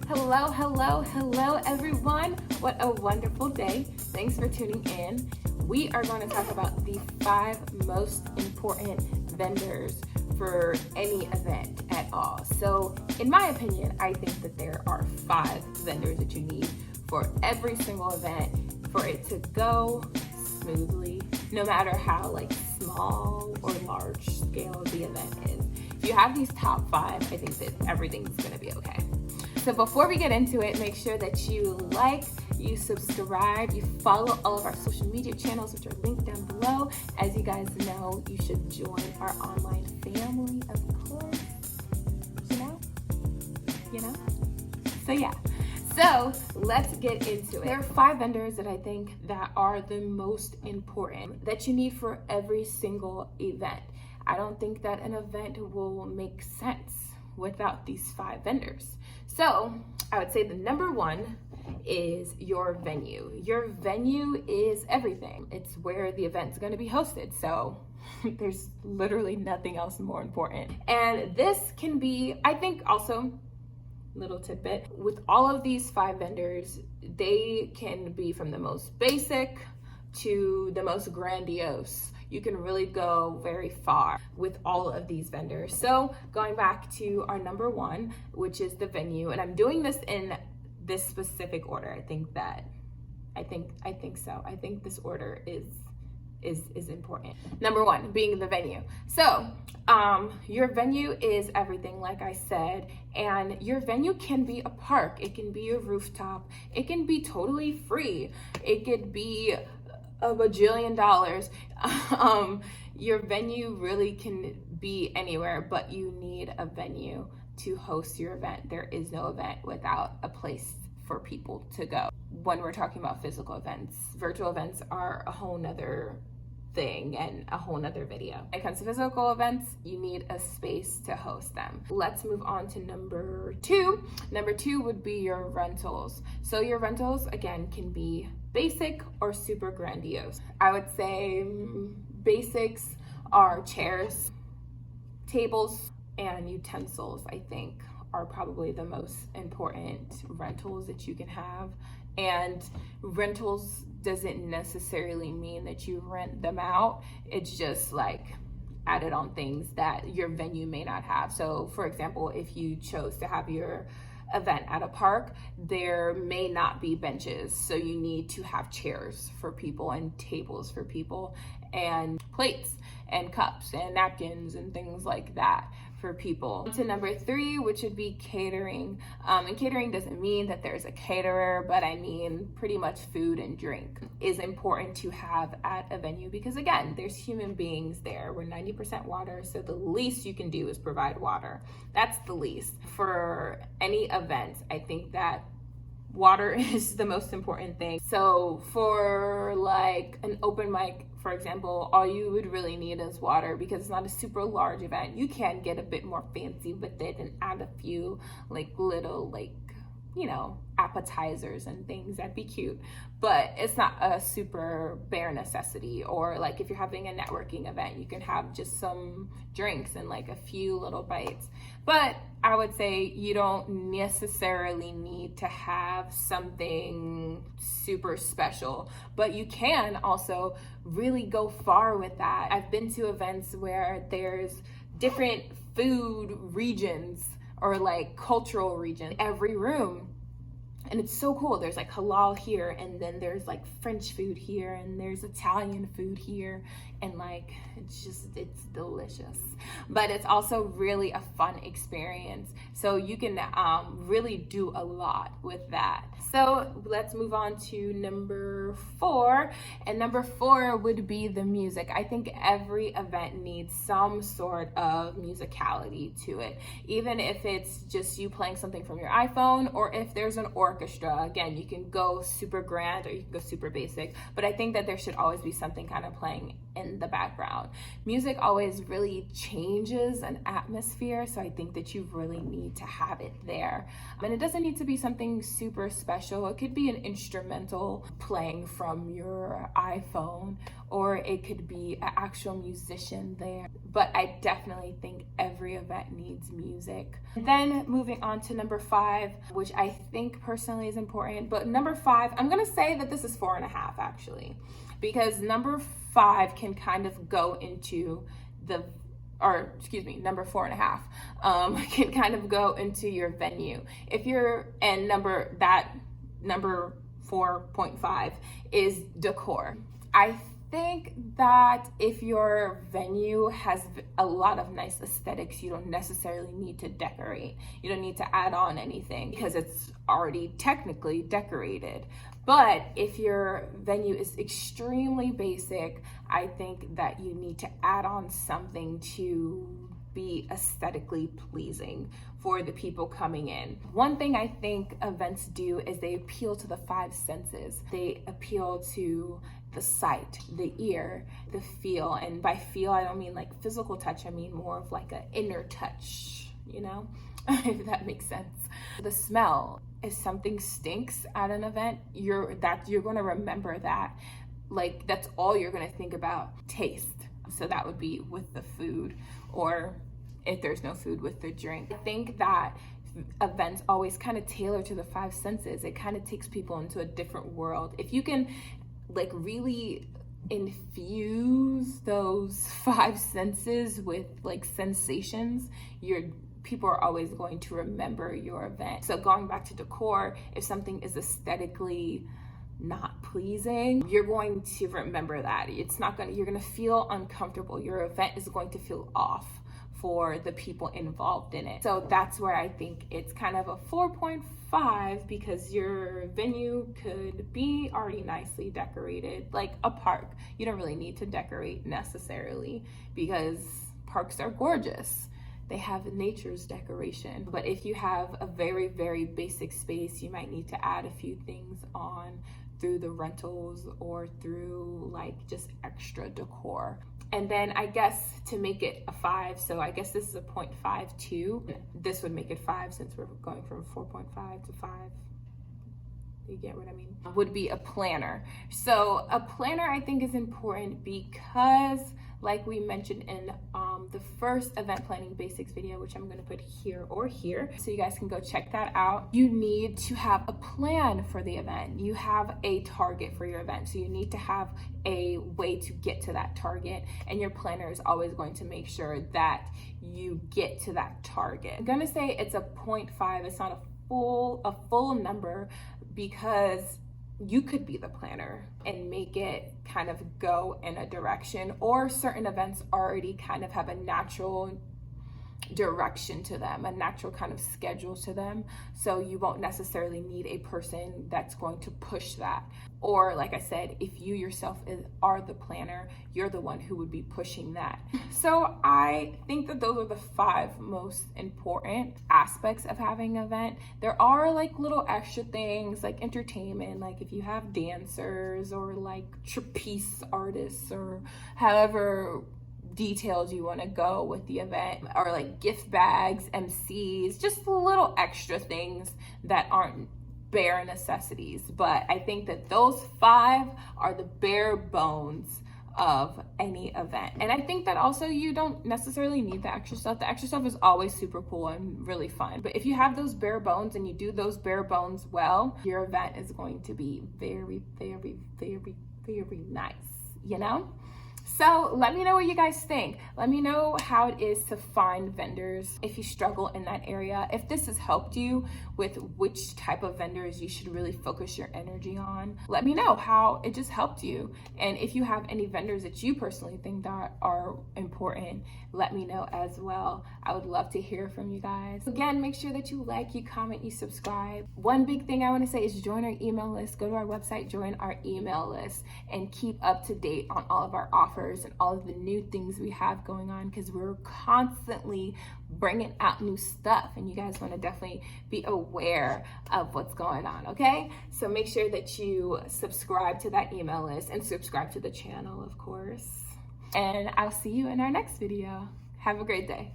Hello, hello, hello everyone. What a wonderful day. Thanks for tuning in. We are going to talk about the 5 most important vendors for any event at all. So in my opinion, I think that there are 5 vendors that you need for every single event for it to go smoothly, no matter how small or large scale the event is. If you have these top 5, I think that everything's gonna be okay. So before we get into it, make sure that you like, you subscribe, you follow all of our social media channels, which are linked down below. As you guys know, you should join our online family, of course. You know? So yeah. So let's get into it. There are 5 vendors that I think that are the most important that you need for every single event. I don't think that an event will make sense without these 5 vendors. So I would say the number 1 is your venue. Your venue is everything. It's where the event's going to be hosted. So there's literally nothing else more important. And this can be, I think also, little tidbit, with all of these 5 vendors, they can be from the most basic to the most grandiose. You can really go very far with all of these vendors. So going back to our number 1, which is the venue, and I'm doing this in this specific order. I think so. I think this order is important. Number 1 being the venue. So your venue is everything, like I said, and your venue can be a park, it can be a rooftop, it can be totally free, it could be a bajillion dollars. Your venue really can be anywhere, but you need a venue to host your event. There is no event without a place for people to go. When we're talking about physical events, virtual events are a whole nother thing and a whole nother video. When it comes to physical events, you need a space to host them. Let's move on to number 2. Number 2 would be your rentals. So your rentals, again, can be basic or super grandiose. I would say basics are chairs, tables, and utensils, I think, are probably the most important rentals that you can have. And rentals doesn't necessarily mean that you rent them out. It's just added on things that your venue may not have. So for example, if you chose to have your event at a park, there may not be benches. So you need to have chairs for people and tables for people and plates and cups and napkins and things like that for people. To number 3, which would be catering. And catering doesn't mean that there's a caterer, but I mean pretty much food and drink is important to have at a venue because again, there's human beings there. We're 90% water, so the least you can do is provide water. That's the least. For any event, I think that water is the most important thing. So for an open mic, for example, all you would really need is water because it's not a super large event. You can get a bit more fancy with it and add a few little appetizers and things. That'd be cute, but it's not a super bare necessity. Or if you're having a networking event, you can have just some drinks and a few little bites. But I would say you don't necessarily need to have something super special, but you can also really go far with that. I've been to events where there's different food regions or cultural region every room, and it's so cool. There's halal here, and then there's French food here, and there's Italian food here, and it's delicious, but it's also really a fun experience. So you can really do a lot with that. So let's move on to number 4, and number 4 would be the music. I think every event needs some sort of musicality to it, even if it's just you playing something from your iPhone, or if there's an orchestra. Again, you can go super grand or you can go super basic, but I think that there should always be something kind of playing in in the background. Music always really changes an atmosphere, so I think that you really need to have it there. And it doesn't need to be something super special. It could be an instrumental playing from your iPhone, or it could be an actual musician there. But I definitely think every event needs music. Then moving on to number 5, which I think personally is important, but number 5, I'm gonna say that this is 4.5 actually, because number 5 can kind of go into number 4.5 can kind of go into your venue. If you're, and number 4.5 is decor. I think that if your venue has a lot of nice aesthetics, you don't necessarily need to decorate. You don't need to add on anything because it's already technically decorated. But if your venue is extremely basic, I think that you need to add on something to be aesthetically pleasing for the people coming in. One thing I think events do is they appeal to the 5 senses. They appeal to the sight, the ear, the feel. And by feel, I don't mean like physical touch, I mean more of like an inner touch, you know, if that makes sense. The smell. If something stinks at an event, you're going to remember that. Like, that's all you're going to think about. Taste. So that would be with the food, or if there's no food, with the drink. I think that events always kind of tailor to the 5 senses. It kind of takes people into a different world. If you can like really infuse those 5 senses with like sensations, people are always going to remember your event. So going back to decor, if something is aesthetically not pleasing, you're going to remember that. You're gonna feel uncomfortable. Your event is going to feel off for the people involved in it. So that's where I think it's kind of a 4.5, because your venue could be already nicely decorated. Like a park, you don't really need to decorate necessarily, because parks are gorgeous. They have nature's decoration. But if you have a very, very basic space, you might need to add a few things on through the rentals or through like just extra decor. And then I guess to make it a 5, so I guess this is a 0.52. This would make it 5 since we're going from 4.5 to 5. You get what I mean? Would be a planner. So a planner I think is important because, like we mentioned in the first event planning basics video, which I'm going to put here or here, so you guys can go check that out. You need to have a plan for the event. You have a target for your event, so you need to have a way to get to that target, and your planner is always going to make sure that you get to that target. I'm going to say it's a 0.5. It's not a full number, because you could be the planner and make it kind of go in a direction, or certain events already kind of have a natural direction to them, a natural kind of schedule to them. So you won't necessarily need a person that's going to push that. Or like I said, if you yourself are the planner, you're the one who would be pushing that. So I think that those are the 5 most important aspects of having an event. There are like little extra things like entertainment, like if you have dancers or like trapeze artists, or however details you want to go with the event, or like gift bags, MCs, just little extra things that aren't bare necessities. But I think that those 5 are the bare bones of any event. And I think that also you don't necessarily need the extra stuff. The extra stuff is always super cool and really fun. But if you have those bare bones and you do those bare bones well, your event is going to be very, very, very, very nice, you know? So let me know what you guys think. Let me know how it is to find vendors if you struggle in that area. If this has helped you with which type of vendors you should really focus your energy on, let me know how it just helped you. And if you have any vendors that you personally think that are important, let me know as well. I would love to hear from you guys. Again, make sure that you like, you comment, you subscribe. One big thing I want to say is join our email list. Go to our website, join our email list, and keep up to date on all of our offers and all of the new things we have going on, because we're constantly bringing out new stuff, and you guys want to definitely be aware of what's going on, okay? So make sure that you subscribe to that email list and subscribe to the channel, of course. and I'll see you in our next video. Have a great day.